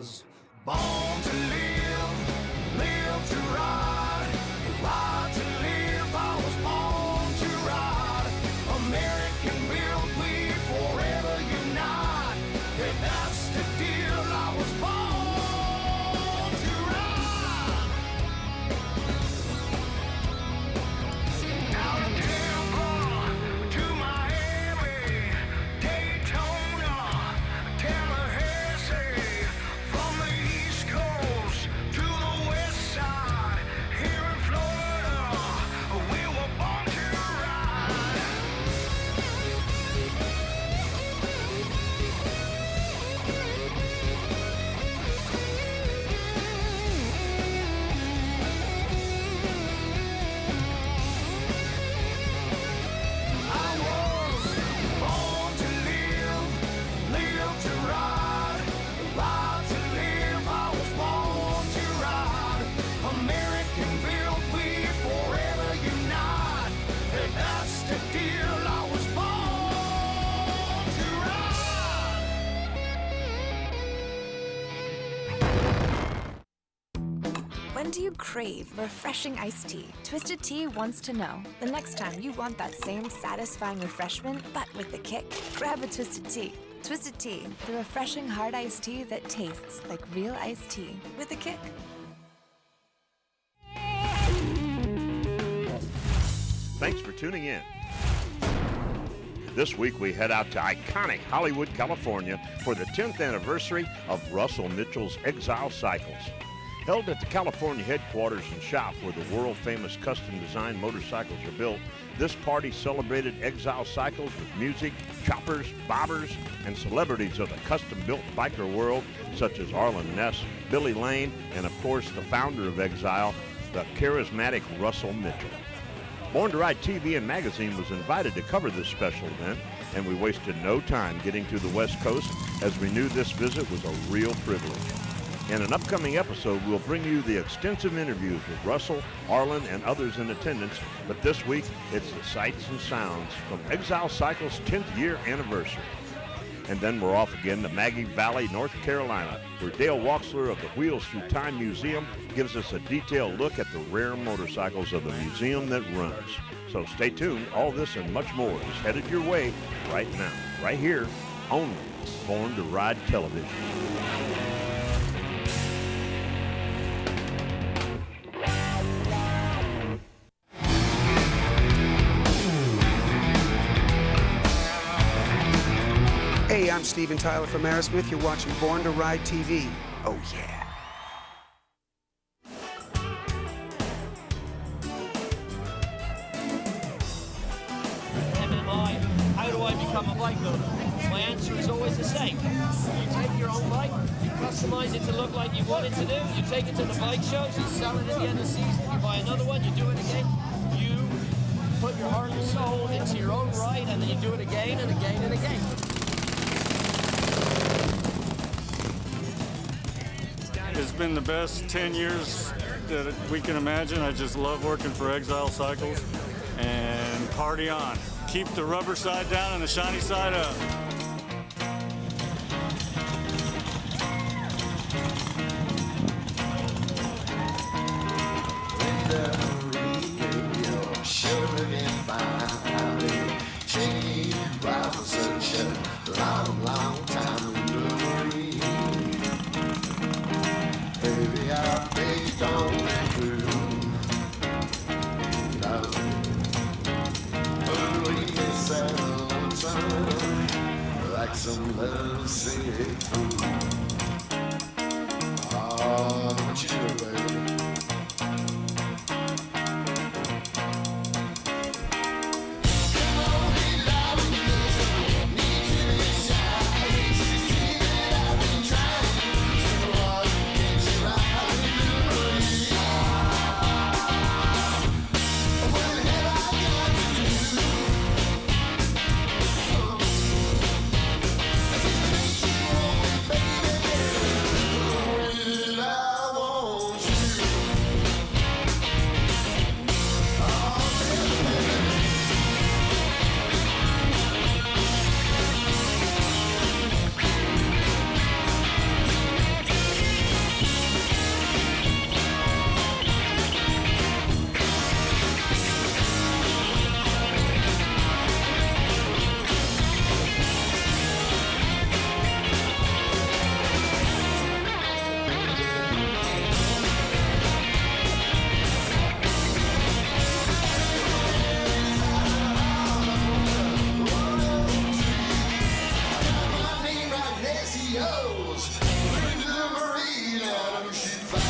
was born to live, live to ride, ride to live. I was born to ride. American built, we forever unite. Yeah, that's the deal. I was born to ride. Out of Tampa to Miami, Daytona, Tallahassee, from the East Coast to the West Side, here in Florida, we were born to ride. I was born to live, live to ride, ride to live. I was born to ride. American built, we forever unite. And that's the deal. I was born to ride. When do you crave refreshing iced tea? Twisted Tea wants to know. The next time you want that same satisfying refreshment, but with a kick, grab a Twisted Tea. Twisted Tea, the refreshing hard iced tea that tastes like real iced tea with a kick. Thanks for tuning in. This week we head out to iconic Hollywood, California for the 10th anniversary of Russell Mitchell's Exile Cycles. Held at the California headquarters and shop where the world-famous custom-designed motorcycles are built, this party celebrated Exile Cycles with music, choppers, bobbers, and celebrities of the custom-built biker world such as Arlen Ness, Billy Lane, and of course the founder of Exile, the charismatic Russell Mitchell. Born to Ride TV and Magazine was invited to cover this special event, and we wasted no time getting to the West Coast as we knew this visit was a real privilege. In an upcoming episode, we'll bring you the extensive interviews with Russell, Arlen, and others in attendance, but this week, it's the sights and sounds from Exile Cycles' 10th year anniversary. And then we're off again to Maggie Valley, North Carolina, where Dale Waxler of the Wheels Through Time Museum gives us a detailed look at the rare motorcycles of the museum that runs. So stay tuned. All this and much more is headed your way right now, right here, only Born to Ride Television. Hey, I'm Steven Tyler from Aerosmith. You're watching Born to Ride TV. Oh, yeah. How do I become a bike builder? My answer is always the same. You take your own bike, you customize it to look like you want it to do, you take it to the bike shows, you sell it at the end of the season, you buy another one, you do it again. You put your heart and soul into your own right, and then you do it again and again and again. It's been the best 10 years that we can imagine. I just love working for Exile Cycles, and party on. Keep the rubber side down and the shiny side up. Long time memory. Baby, I baked on the groove. Like some love sick food. Oh, don't you do, baby. Baby clothes. Bring to the marine and a sheet fire.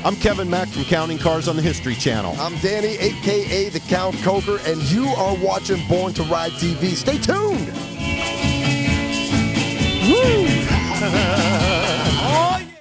I'm Kevin Mack from Counting Cars on the History Channel. I'm Danny, a.k.a. the Count Coker, and you are watching Born to Ride TV. Stay tuned! Woo! Oh, yeah.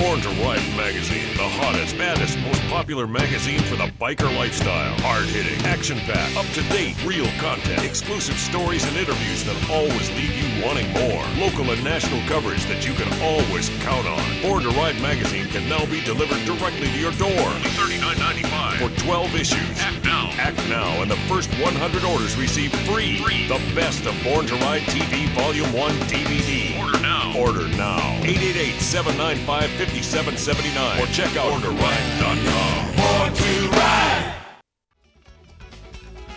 Born to Ride magazine, the hottest, baddest, most popular magazine for the biker lifestyle. Hard-hitting, action-packed, up-to-date, real content, exclusive stories and interviews that always leave you wanting more. Local and national coverage that you can always count on. Born to Ride magazine can now be delivered directly to your door. Only $39.95 for 12 issues. Act now. Act now, and the first 100 orders receive free. The best of Born to Ride TV Volume 1 DVD. Order now. Order now. 888-795-5779 or check out BornToRide.com. Born to ride.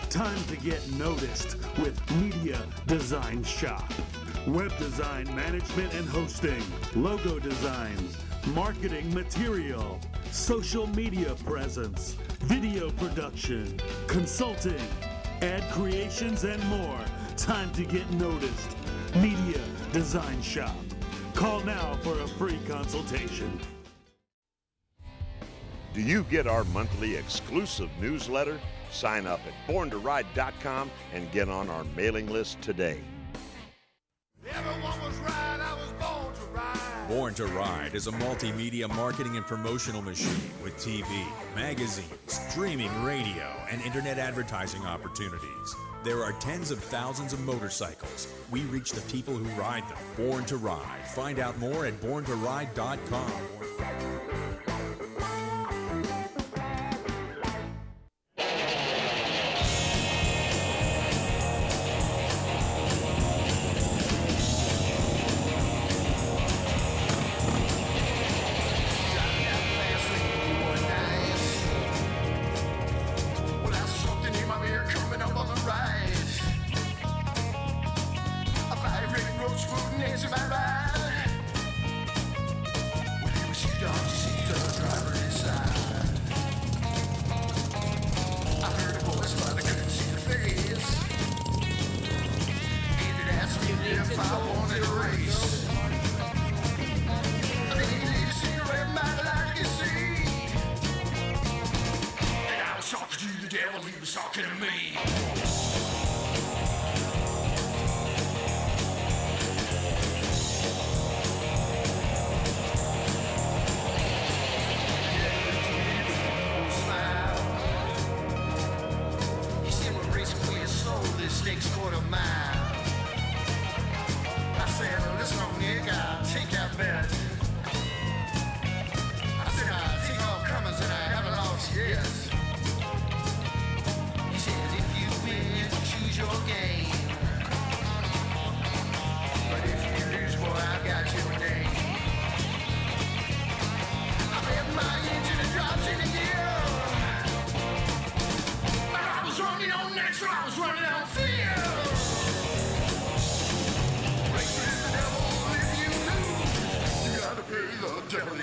Time to get noticed with Media Design Shop. Web design management and hosting, logo designs, marketing material, social media presence, video production, consulting, ad creations, and more. Time to get noticed. Media Design Shop. Call now for a free consultation. Do you get our monthly exclusive newsletter? Sign up at BornToRide.com and get on our mailing list today. Everyone was right, I was born to ride. Born to Ride is a multimedia marketing and promotional machine with TV, magazines, streaming radio, and internet advertising opportunities. There are tens of thousands of motorcycles. We reach the people who ride them. Born to Ride. Find out more at BornToRide.com.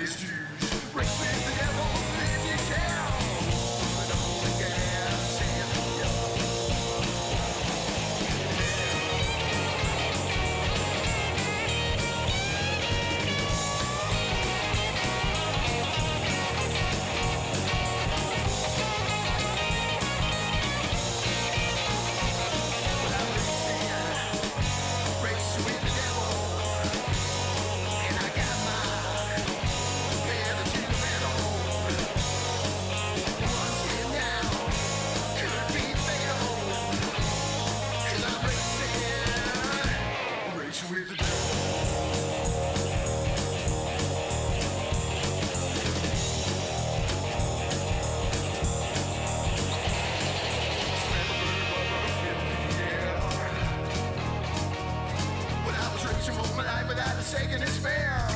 devil's juice. Race with the devil, live in town. Put on the gas and race with the devil. And I got my pedal to the metal. Once in now, could be fatal. 'Cause I'm racing with the devil. When I was racing for my life without a second to spare,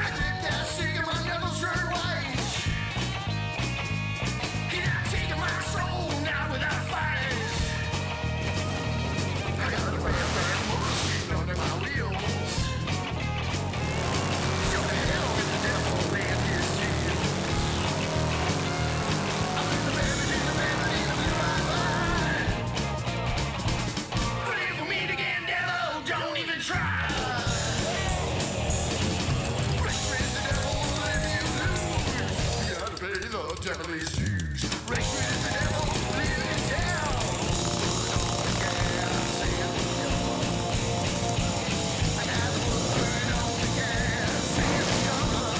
I did that sing and my knuckles turned white. And I taken my soul now without fight. I got a bad motorcycle under my wheels. So the hell with the devil and his Jesus. I'm in the bed, in the bed, in the bed. But if we meet again, devil, don't even try. Race with the devil, live you lose. You gotta pay the devil's dues. Race with the devil, live in town. Put on the gas and the yellow. And I will put on the gas and the yellow.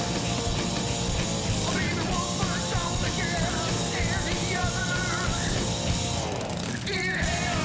Or even one punch on the gas and the other. In hell.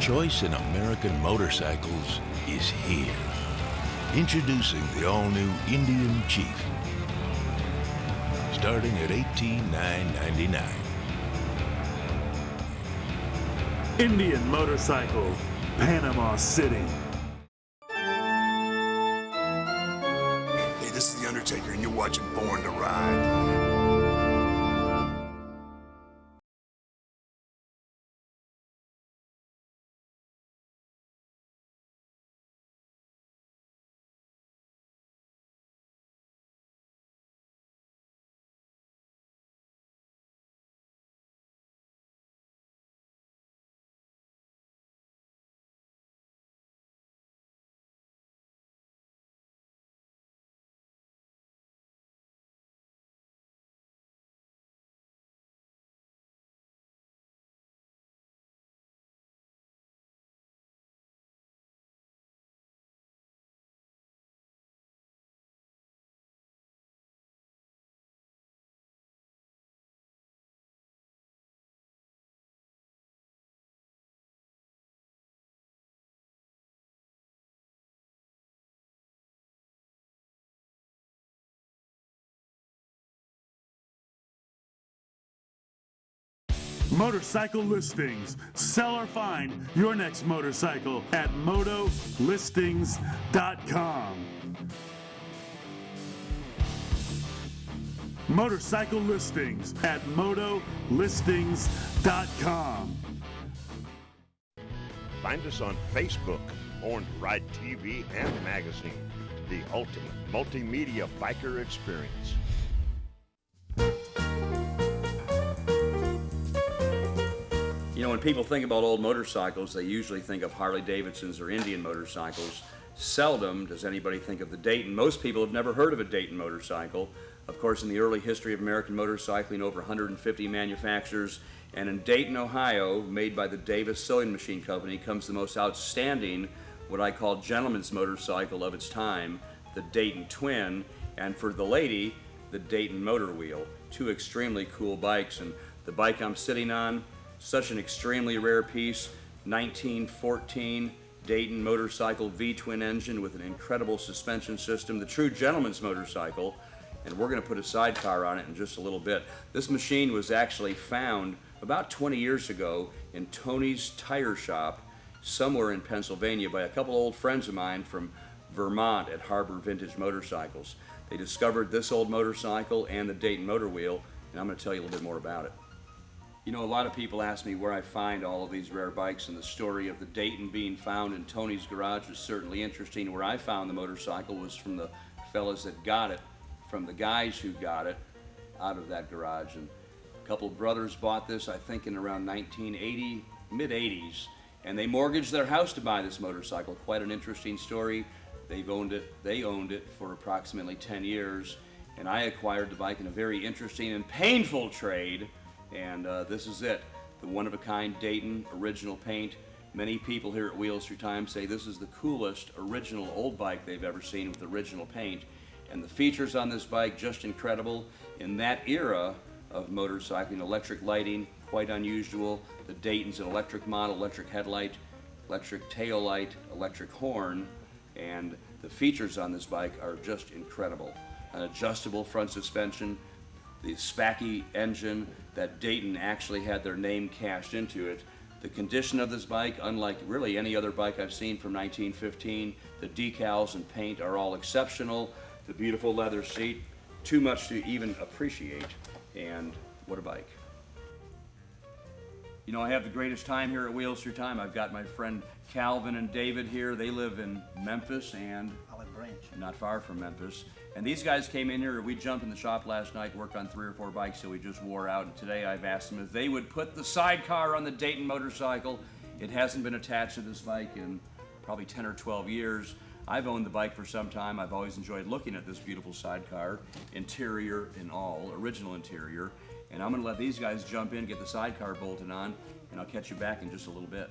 Choice in American motorcycles is here. Introducing the all-new Indian Chief. Starting at $18,999. Indian Motorcycle, Panama City. Hey, this is The Undertaker, and you're watching Born to Ride. Motorcycle Listings. Sell or find your next motorcycle at MotoListings.com. Motorcycle Listings at MotoListings.com. Find us on Facebook, Born to Ride TV and magazine, the ultimate multimedia biker experience. You know, when people think about old motorcycles, they usually think of Harley Davidsons or Indian motorcycles. Seldom does anybody think of the Dayton. Most people have never heard of a Dayton motorcycle. Of course, in the early history of American motorcycling, over 150 manufacturers, and in Dayton, Ohio, made by the Davis Sewing Machine Company, comes the most outstanding, what I call gentleman's motorcycle of its time, the Dayton Twin, and for the lady, the Dayton Motor Wheel. Two extremely cool bikes, and the bike I'm sitting on, such an extremely rare piece, 1914 Dayton motorcycle V-twin engine with an incredible suspension system, the true gentleman's motorcycle, and we're going to put a sidecar on it in just a little bit. This machine was actually found about 20 years ago in Tony's Tire Shop somewhere in Pennsylvania by a couple old friends of mine from Vermont at Harbor Vintage Motorcycles. They discovered this old motorcycle and the Dayton Motor Wheel, and I'm going to tell you a little bit more about it. You know, a lot of people ask me where I find all of these rare bikes, and the story of the Dayton being found in Tony's garage is certainly interesting. Where I found the motorcycle was from the fellas that got it, from the guys who got it out of that garage. And a couple of brothers bought this, I think, in around 1980, mid-80s, and they mortgaged their house to buy this motorcycle. Quite an interesting story. They owned it for approximately 10 years, and I acquired the bike in a very interesting and painful trade. And this is it, the one-of-a-kind Dayton original paint. Many people here at Wheels Through Time say this is the coolest original old bike they've ever seen with original paint. And the features on this bike, just incredible. In that era of motorcycling, electric lighting, quite unusual. The Dayton's an electric model, electric headlight, electric tail light, electric horn, and the features on this bike are just incredible. An adjustable front suspension, the Spacky engine that Dayton actually had their name cashed into it. The condition of this bike, unlike really any other bike I've seen from 1915, the decals and paint are all exceptional. The beautiful leather seat, too much to even appreciate. And what a bike. You know, I have the greatest time here at Wheels Through Time. I've got my friend Calvin and David here. They live in Memphis and Olive Branch, not far from Memphis. And these guys came in here. We jumped in the shop last night, worked on 3 or 4 bikes till we just wore out. And today I've asked them if they would put the sidecar on the Dayton motorcycle. It hasn't been attached to this bike in probably 10 or 12 years. I've owned the bike for some time. I've always enjoyed looking at this beautiful sidecar, interior and all, original interior. And I'm going to let these guys jump in, get the sidecar bolted on, and I'll catch you back in just a little bit.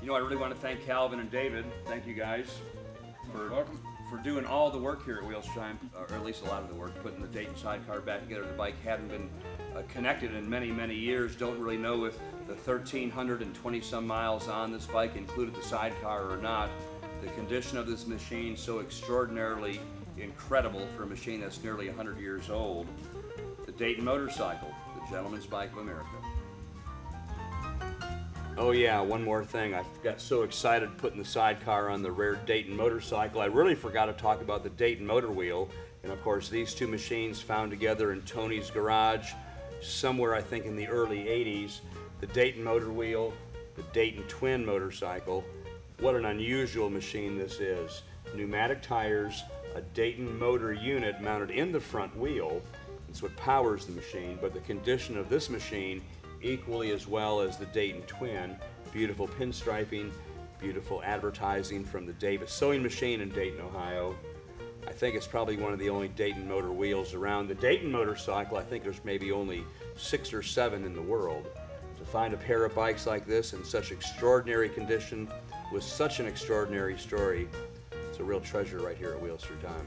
I really want to thank Calvin and David. Thank you guys for doing all the work here at Wheels Through Time, or at least a lot of the work, putting the Dayton sidecar back together. The bike hadn't been connected in many, many years. Don't really know if the 1,320 some miles on this bike included the sidecar or not. The condition of this machine so extraordinarily incredible for a machine that's nearly 100 years old. The Dayton motorcycle, the gentleman's bike of America. Oh yeah, one more thing. I got so excited putting the sidecar on the rare Dayton motorcycle, I really forgot to talk about the Dayton Motor Wheel. And of course, these two machines found together in Tony's garage somewhere I think in the early 80s, the Dayton motor wheel, the Dayton twin motorcycle. What an unusual machine this is. Pneumatic tires, a Dayton motor unit mounted in the front wheel. It's what powers the machine, but the condition of this machine equally as well as the Dayton twin. Beautiful pinstriping, beautiful advertising from the Davis sewing machine in Dayton, Ohio. I think it's probably one of the only Dayton motor wheels around. The Dayton motorcycle, I think there's maybe only 6 or 7 in the world. To find a pair of bikes like this in such extraordinary condition with such an extraordinary story, it's a real treasure right here at Wheels Through Time.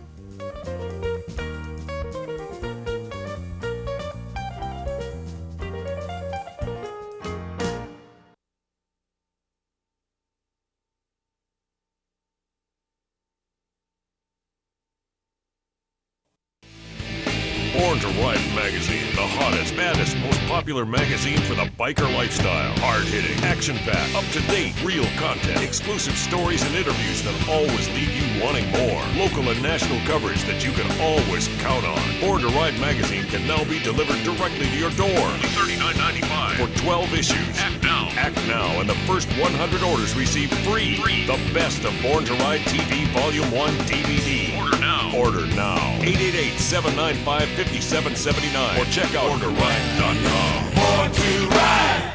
Born to Ride magazine, the hottest, maddest, most popular magazine for the biker lifestyle. Hard-hitting, action-packed, up-to-date, real content, exclusive stories and interviews that always leave you wanting more. Local and national coverage that you can always count on. Born to Ride magazine can now be delivered directly to your door. Only $39.95 for 12 issues. Act now. Act now, and the first 100 orders receive free. The best of Born to Ride TV Volume 1 DVD. Order now. Order now. 888-795-5779 or check out BornToRide.com. Born to Ride.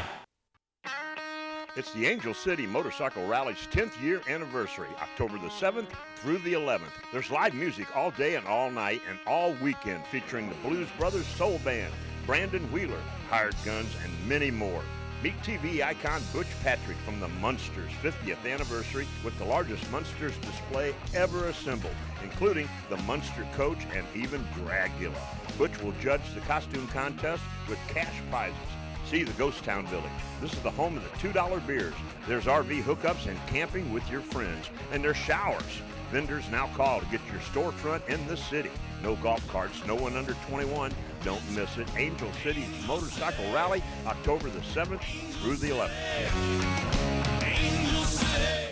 It's the Angel City Motorcycle Rally's 10th year anniversary, October the 7th through the 11th. There's live music all day and all night and all weekend featuring the Blues Brothers Soul Band, Brandon Wheeler, Hired Guns, and many more. Meet TV icon Butch Patrick from the Munsters' 50th anniversary with the largest Munsters display ever assembled, including the Munster Coach and even Dragula. Butch will judge the costume contest with cash prizes. See the Ghost Town Village. This is the home of the $2 beers. There's RV hookups and camping with your friends. And there's showers. Vendors now call to get your storefront in the city. No golf carts, no one under 21. Don't miss it. Angel City's Motorcycle Rally, October the 7th through the 11th. Angel City.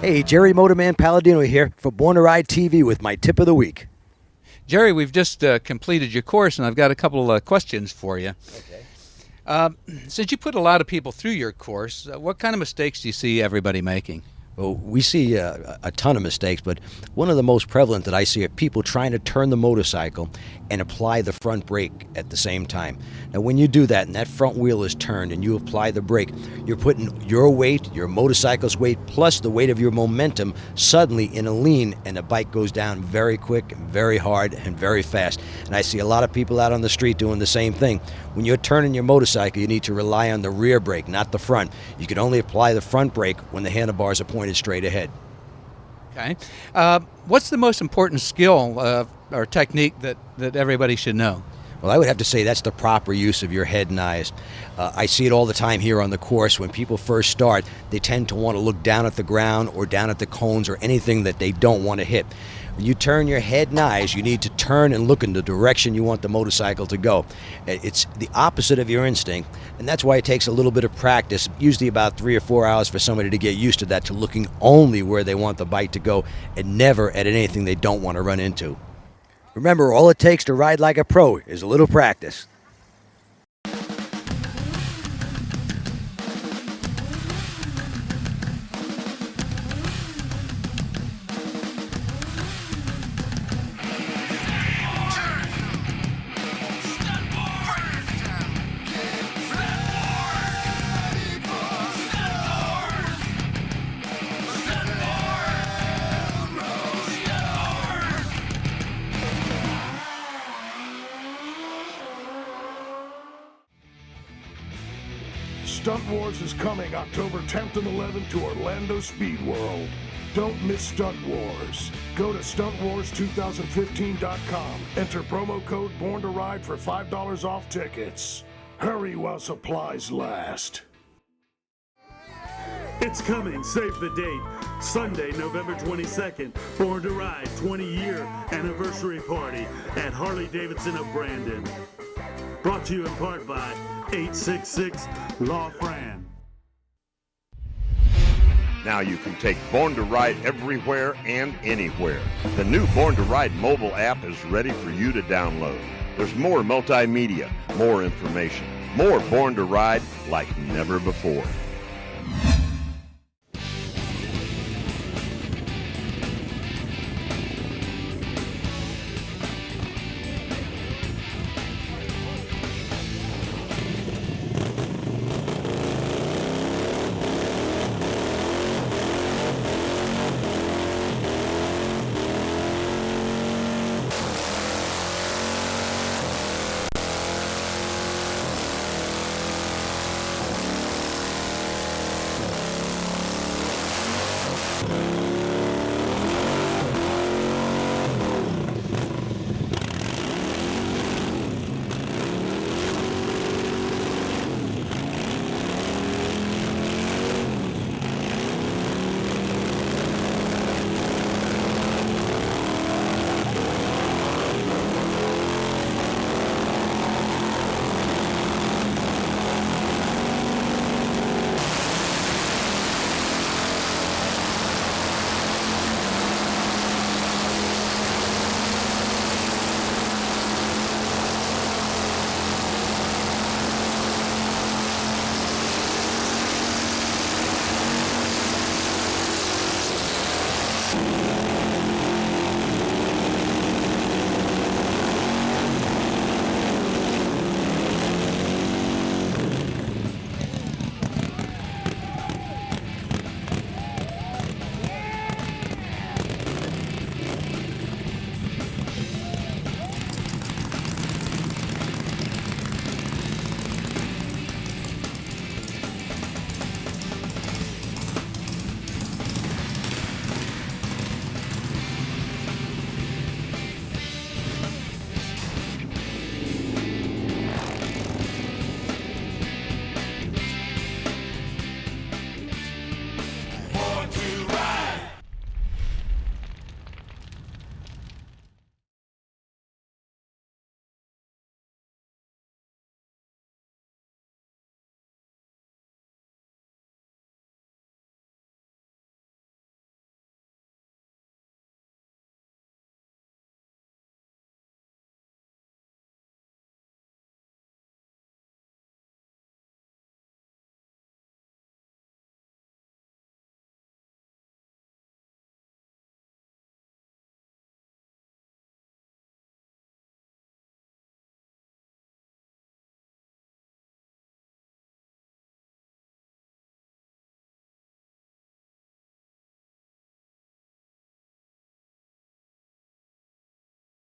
Hey, Jerry Motorman Palladino here for Born to Ride TV with my tip of the week. Jerry, we've just completed your course, and I've got a couple of questions for you. Okay. Since you put a lot of people through your course, what kind of mistakes do you see everybody making? Well, we see a ton of mistakes, but one of the most prevalent that I see are people trying to turn the motorcycle and apply the front brake at the same time. Now, when you do that and that front wheel is turned and you apply the brake, you're putting your weight, your motorcycle's weight, plus the weight of your momentum suddenly in a lean, and the bike goes down very quick, very hard, and very fast. And I see a lot of people out on the street doing the same thing. When you're turning your motorcycle, you need to rely on the rear brake, not the front. You can only apply the front brake when the handlebars are pointed straight ahead. Okay. What's the most important skill or technique that everybody should know? Well, I would have to say that's the proper use of your head and eyes. I see it all the time here on the course. When people first start, they tend to want to look down at the ground or down at the cones or anything that they don't want to hit. When you turn your head and eyes, you need to turn and look in the direction you want the motorcycle to go. It's the opposite of your instinct, and that's why it takes a little bit of practice, usually about 3 or 4 hours for somebody to get used to that, to looking only where they want the bike to go and never at anything they don't want to run into. Remember, all it takes to ride like a pro is a little practice. Stunt Wars is coming October 10th and 11th to Orlando Speed World. Don't miss Stunt Wars. Go to stuntwars2015.com. Enter promo code Born to Ride for $5 off tickets. Hurry while supplies last. It's coming. Save the date. Sunday, November 22nd. Born to Ride 20-year anniversary party at Harley-Davidson of Brandon. Brought to you in part by 866 La Fran. Now you can take Born to Ride everywhere and anywhere. The new Born to Ride mobile app is ready for you to download. There's more multimedia, more information, more Born to Ride like never before.